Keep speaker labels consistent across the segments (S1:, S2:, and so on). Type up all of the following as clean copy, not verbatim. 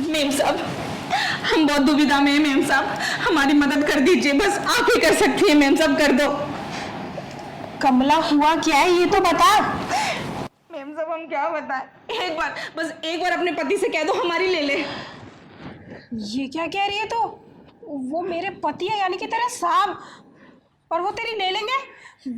S1: Ma'am साहब, हम बहुत दुविधा में हैं मेम साहब, हमारी मदद कर दीजिए, बस आप ही कर सकती हैं मेम साहब, कर दो।
S2: कमला हुआ क्या है ये तो बता।
S1: मेम साहब हम क्या बताएं, एक बार बस एक बार अपने पति से कह दो हमारी ले ले।
S2: ये क्या कह रही है तू? वो मेरे पति है यानी कि तेरे साहब, और वो तेरी ले लेंगे?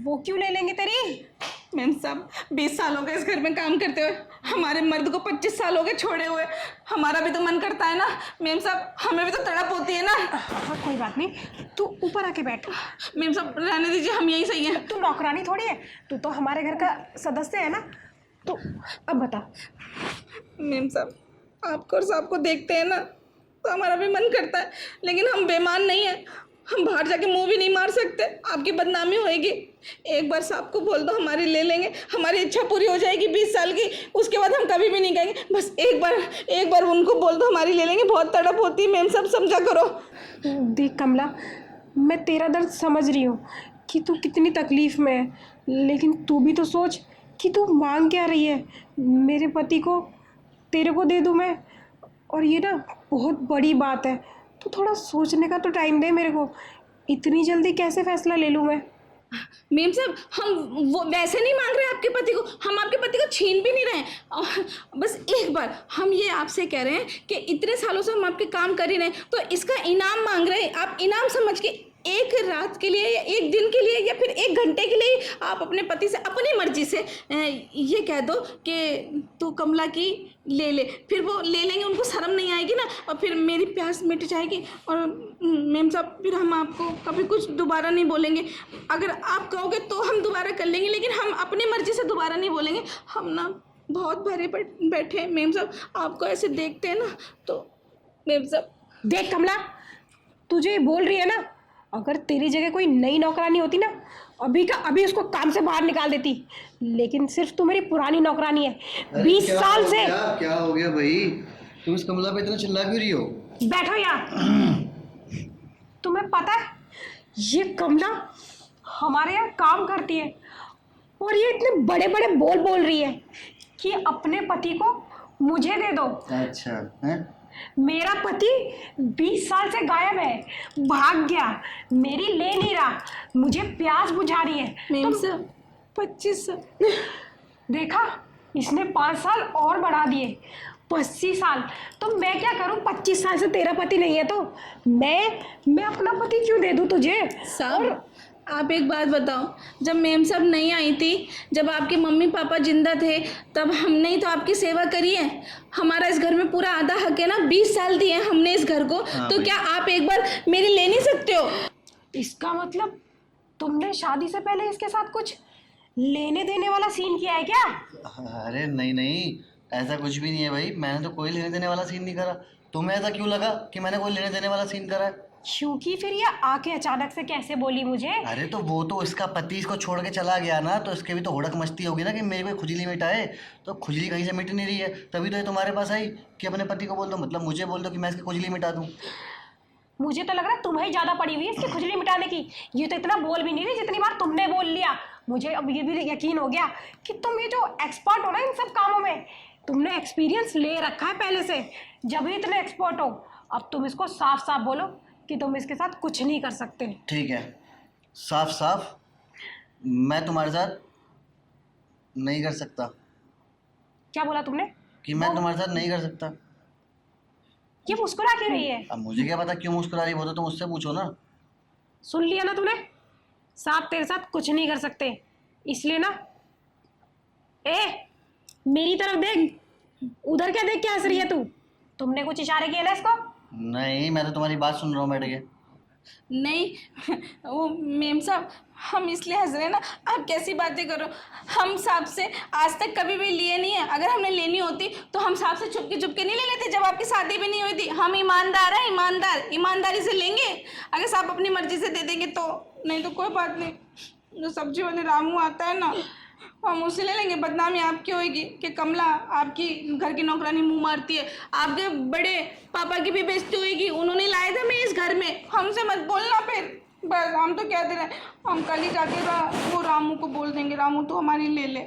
S2: वो क्यों ले लेंगे तेरी?
S1: मेम साहब 20 साल हो गए इस घर में काम करते हुए, हमारे मर्द को 25 साल हो गए छोड़े हुए, हमारा भी तो मन करता है ना मेम साहब, हमें भी तो तड़प होती है ना।
S2: हाँ कोई बात नहीं, तू ऊपर आके बैठ।
S1: मेम साहब रहने दीजिए, हम यही सही हैं।
S2: तू नौकरानी थोड़ी है, तू तो हमारे घर का सदस्य है ना। तो अब बता।
S1: मेम साहब आपको और साहब को देखते हैं ना तो हमारा भी मन करता है, लेकिन हम बेईमान नहीं है, हम बाहर जाके मुंह भी नहीं मार सकते, आपकी बदनामी होएगी। एक बार साहब को बोल दो हमारी ले लेंगे, हमारी इच्छा पूरी हो जाएगी 20 साल की, उसके बाद हम कभी भी नहीं कहेंगे। बस एक बार उनको बोल दो हमारी ले लेंगे, बहुत तड़प होती है मेम साहब, समझा करो।
S2: देख कमला, मैं तेरा दर्द समझ रही हूँ कि तू कितनी तकलीफ में है, लेकिन तू भी तो सोच कि तू मांग क्या रही है। मेरे पति को तेरे को दे दूँ मैं, और ये ना बहुत बड़ी बात है, तो थोड़ा सोचने का तो टाइम दे मेरे को। इतनी जल्दी कैसे फैसला ले लूँ मैं?
S1: मेम साहब हम वो वैसे नहीं मांग रहे आपके पति को, हम आपके पति को छीन भी नहीं रहे बस एक बार हम ये आपसे कह रहे हैं कि इतने सालों से हम आपके काम कर ही रहे हैं, तो इसका इनाम मांग रहे हैं। आप इनाम समझ के एक रात के लिए या एक दिन के लिए या फिर एक घंटे के लिए आप अपने पति से अपनी मर्जी से ये कह दो कि तू कमला की ले ले, फिर वो ले लेंगे, उनको शर्म नहीं आएगी ना, और फिर मेरी प्यास मिट जाएगी। और मेम साहब फिर हम आपको कभी कुछ दोबारा नहीं बोलेंगे, अगर आप कहोगे तो हम दोबारा कर लेंगे, लेकिन हम अपनी मर्जी से दोबारा नहीं बोलेंगे। हम ना बहुत भरे बैठे हैं मेम साहब, आपको ऐसे देखते हैं ना तो मेम साहब।
S2: देख कमला, तुझे ये बोल रही है ना, अगर तेरी जगह कोई नई नौकरानी होती ना, अभी का अभी उसको काम से बाहर निकाल देती, लेकिन सिर्फ तू मेरी पुरानी नौकरानी है 20 साल से।
S3: क्या हो गया भाई, तुम इस कमला पे इतना चिल्ला क्यों रही हो?
S2: बैठो यहाँ। तुम्हें पता है ये कमला हमारे यहाँ काम करती है, और ये इतने बड़े बड़े बोल रही है कि अपने पति को मुझे दे दो।
S3: अच्छा है?
S2: मेरा पति 20 साल से गायब है, भाग गया, मेरी ले नहीं रहा, मुझे प्यास बुझा रही है।
S1: मेम साहब 25 साल
S2: देखा, इसने 5 साल और बढ़ा दिए, 25 साल। तो मैं क्या करूं? 25 साल से तेरा पति नहीं है तो मैं अपना पति क्यों दे दूं तुझे?
S1: साहब आप एक बात बताओ, जब मेम साहब नहीं आई थी, जब आपके मम्मी पापा जिंदा थे, तब हमने ही तो आपकी सेवा करी है, हमारा इस घर में पूरा आधा हक है ना, 20 साल दिए हमने इस घर को। तो क्या आप एक बार मेरी ले नहीं सकते हो?
S2: इसका मतलब तुमने शादी से पहले इसके साथ कुछ लेने देने वाला सीन किया है क्या?
S3: अरे नहीं नहीं, ऐसा कुछ भी नहीं है भाई, मैंने तो कोई लेने देने वाला सीन नहीं करा। तुम्हें ऐसा क्यों लगा कि मैंने कोई लेने देने वाला सीन करा है?
S2: क्योंकि फिर ये आके अचानक से कैसे बोली मुझे?
S3: अरे तो वो तो इसका पति इसको छोड़ के चला गया ना, तो इसके भी तो होड़क मस्ती होगी ना कि मेरे को खुजली मिटाए, तो खुजली कहीं से मिट नहीं रही है, तभी तो ये तुम्हारे पास आई कि अपने पति को बोल दो, मतलब मुझे बोल दो कि मैं इसकी खुजली मिटा दूं।
S2: मुझे तो लग रहा है तुम्हें ज्यादा पड़ी हुई है इसकी खुजली मिटाने की। ये तो इतना बोल भी नहीं रही जितनी बार तुमने बोल लिया। मुझे अब ये भी यकीन हो गया कि तुम ये जो एक्सपर्ट हो ना इन सब कामों में, तुमने एक्सपीरियंस ले रखा है पहले से, जब भी इतने एक्सपर्ट हो। अब तुम इसको साफ साफ बोलो कि तुम इसके साथ कुछ नहीं कर सकते।
S3: ठीक है, साफ साफ मैं तुम्हारे साथ नहीं कर सकता।
S2: क्या बोला तुमने?
S3: कि मैं तुम्हारे साथ नहीं कर सकता।
S2: ये मुस्कुरा क्यों रही है?
S3: अब मुझे क्या पता क्यों मुस्कुरा रही, वो तो तुम उससे पूछो ना।
S2: सुन लिया ना तूने, साहब तेरे साथ कुछ नहीं कर सकते, इसलिए ना। ए मेरी तरफ देख, उधर क्या देख के हंस रही है तू? तुमने कुछ इशारे किए ना इसको?
S3: नहीं, मैं तो तुम्हारी बात सुन रहा हूँ बैठ के।
S1: नहीं वो मेम साहब हम इसलिए हंस रहे हैं ना, आप कैसी बातें करो, हम साहब से आज तक कभी भी लिए नहीं है, अगर हमने लेनी होती तो हम साहब से चुपके नहीं ले लेते, जब आपकी शादी भी नहीं हुई थी। हम ईमानदार हैं, ईमानदारी से लेंगे, अगर साहब अपनी मर्जी से दे देंगे तो, नहीं तो कोई बात नहीं। जो सब्जी वाले रामू आता है ना, हम उसे ले लेंगे। बदनामी आपकी होगी कि कमला आपकी घर की नौकरानी मुंह मारती है, आपके बड़े पापा की भी बेइज्जती होगी, उन्होंने लाया था मैं इस घर में, हमसे मत बोलना फिर। बस हम तो कहते रहे, हम कल ही जाके वो रामू को बोल देंगे, रामू तो हमारी ले ले।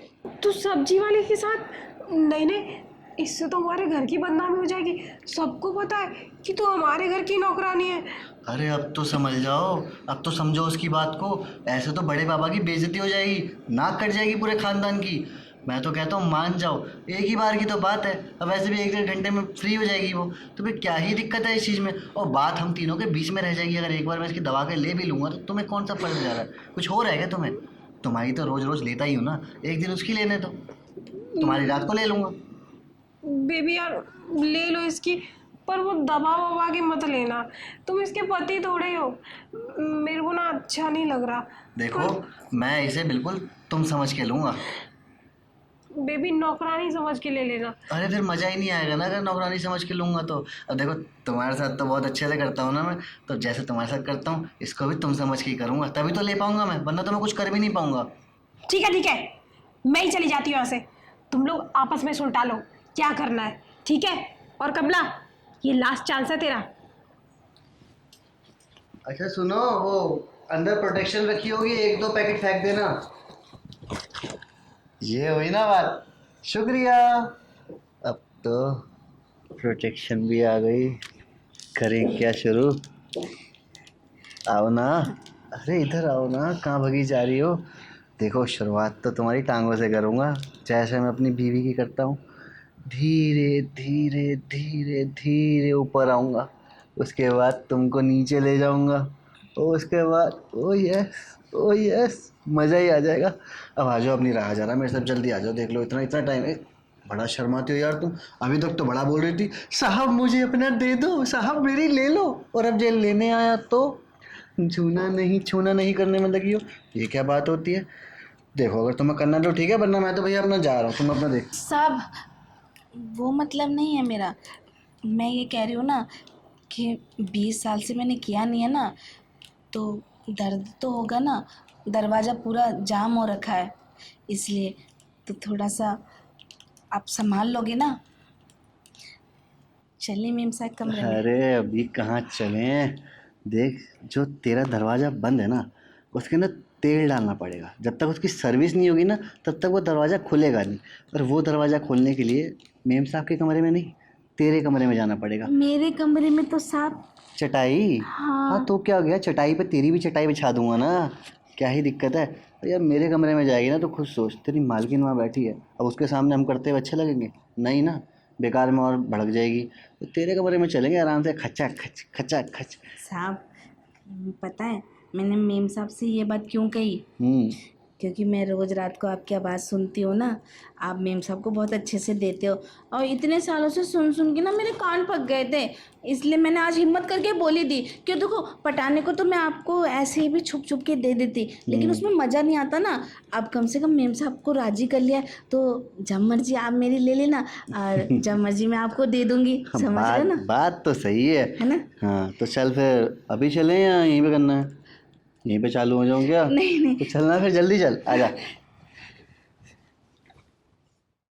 S2: तू सब्जी वाले के साथ नहीं, इससे तो हमारे घर की बदनामी हो जाएगी। सबको पता है कि तू हमारे घर की नौकरानी है।
S3: अरे अब तो समझ जाओ, अब तो समझो उसकी बात को। ऐसे तो बड़े पापा की बेइज्जती हो जाएगी, नाक कट जाएगी पूरे खानदान की। मैं तो कहता हूँ मान जाओ, एक ही बार की तो बात है। अब वैसे भी 1 डेढ़ घंटे में फ्री हो जाएगी वो, तो फिर क्या ही दिक्कत है इस चीज़ में। और बात हम तीनों के बीच में रह जाएगी। अगर एक बार मैं इसकी दवा के ले भी लूँगा तो तुम्हें कौन सा फर्क जा रहा है? कुछ हो रहा है क्या तुम्हें? तुम्हारी तो रोज़ रोज़ लेता ही हूँ ना, एक दिन उसकी लेने दो, तुम्हारी रात को ले लूँगा।
S2: बेबी यार ले लो इसकी, पर वो दबा वबा के मत लेना। तुम इसके पति थोड़े हो। मेरे को ना अच्छा नहीं लग रहा।
S3: देखो, मैं इसे बिल्कुल तुम समझ के लूँगा।
S2: बेबी नौकरानी समझ के ले लेना।
S3: अरे फिर मज़ा ही नहीं आएगा ना अगर नौकरानी समझ के लूँगा तो। अब देखो, तुम्हारे साथ तो बहुत अच्छे से करता हूँ ना मैं, तो जैसे तुम्हारे साथ करता हूँ इसको भी तुम समझ के ही करूँगा, तभी तो ले पाऊँगा मैं, वरना तो मैं कुछ कर भी नहीं पाऊँगा।
S2: ठीक है ठीक है, मैं ही चली जाती हूँ यहाँ से। तुम लोग आपस में सुलटा लो क्या करना है, ठीक है? और कमला, ये लास्ट चांस है तेरा।
S3: अच्छा सुनो, वो अंदर प्रोटेक्शन रखी होगी, 1-2 पैकेट फेंक देना। ये हुई ना बात, शुक्रिया। अब तो प्रोटेक्शन भी आ गई, करें क्या शुरू? आओ ना, अरे इधर आओ ना, कहाँ भगी जा रही हो? देखो, शुरुआत तो तुम्हारी टांगों से करूँगा, जैसे मैं अपनी बीवी की करता हूँ। धीरे धीरे धीरे धीरे ऊपर आऊँगा, उसके बाद तुमको नीचे ले जाऊँगा, और उसके बाद ओ यस, मज़ा ही आ जाएगा। अब आ जाओ, अपनी राह जा रहा मेरे साथ, जल्दी आ जाओ। देख लो, इतना इतना टाइम है। बड़ा शर्माती हो यार तुम, अभी तक तो बड़ा बोल रही थी, साहब मुझे अपना दे दो, साहब मेरी ले लो, और अब जेल लेने आया तो छूना नहीं करने में लगी हो। ये क्या बात होती है? देखो, अगर तुम्हें करना तो ठीक है, वरना मैं तो भैया अपना जा रहा हूँ, तुम अपना देख।
S1: साहब, वो मतलब नहीं है मेरा। मैं ये कह रही हूँ ना कि 20 साल से मैंने किया नहीं है ना, तो दर्द तो होगा ना। दरवाज़ा पूरा जाम हो रखा है, इसलिए तो थोड़ा सा आप संभाल लोगे ना। चलिए मेम साहब कमरे में।
S3: अरे अभी कहाँ चलें? देख, जो तेरा दरवाज़ा बंद है ना, उसके अंदर तेल डालना पड़ेगा। जब तक उसकी सर्विस नहीं होगी ना, तब तक वो दरवाज़ा खुलेगा नहीं। और वो दरवाज़ा खोलने के लिए मेम साहब के कमरे में नहीं, तेरे कमरे में जाना पड़ेगा।
S1: मेरे कमरे में तो साहब।
S3: चटाई? हाँ तो क्या हो गया, चटाई पे तेरी भी चटाई बिछा दूंगा ना, क्या ही दिक्कत है? यार मेरे कमरे में जाएगी ना तो खुद सोच, तेरी मालकिन वहाँ बैठी है, अब उसके सामने हम करते हुए अच्छे लगेंगे? नहीं ना, बेकार में और भड़क जाएगी। तो तेरे कमरे में चलेंगे आराम से, खचा खच।
S1: साहब, पता है मैंने मेम साहब से ये बात क्यों कही? क्योंकि मैं रोज़ रात को आपकी आवाज़ सुनती हूँ ना। आप मेम साहब को बहुत अच्छे से देते हो, और इतने सालों से सुन सुन के ना मेरे कान पक गए थे, इसलिए मैंने आज हिम्मत करके बोली थी कि देखो, पटाने को तो मैं आपको ऐसे ही भी छुप छुप के दे देती, लेकिन उसमें मज़ा नहीं आता ना। अब कम से कम मेम साहब को राज़ी कर लिया, तो जब मर्जी आप मेरी ले लेना, और जब मर्जी मैं आपको दे दूँगी। समझ रहे ना?
S3: बात तो सही
S1: है ना?
S3: हाँ तो चल फिर अभी चलें या यहीं पे करना है? यहीं पे चालू हो जाऊँ क्या?
S1: नहीं
S3: तो चलना फिर, जल्दी चल, आजा।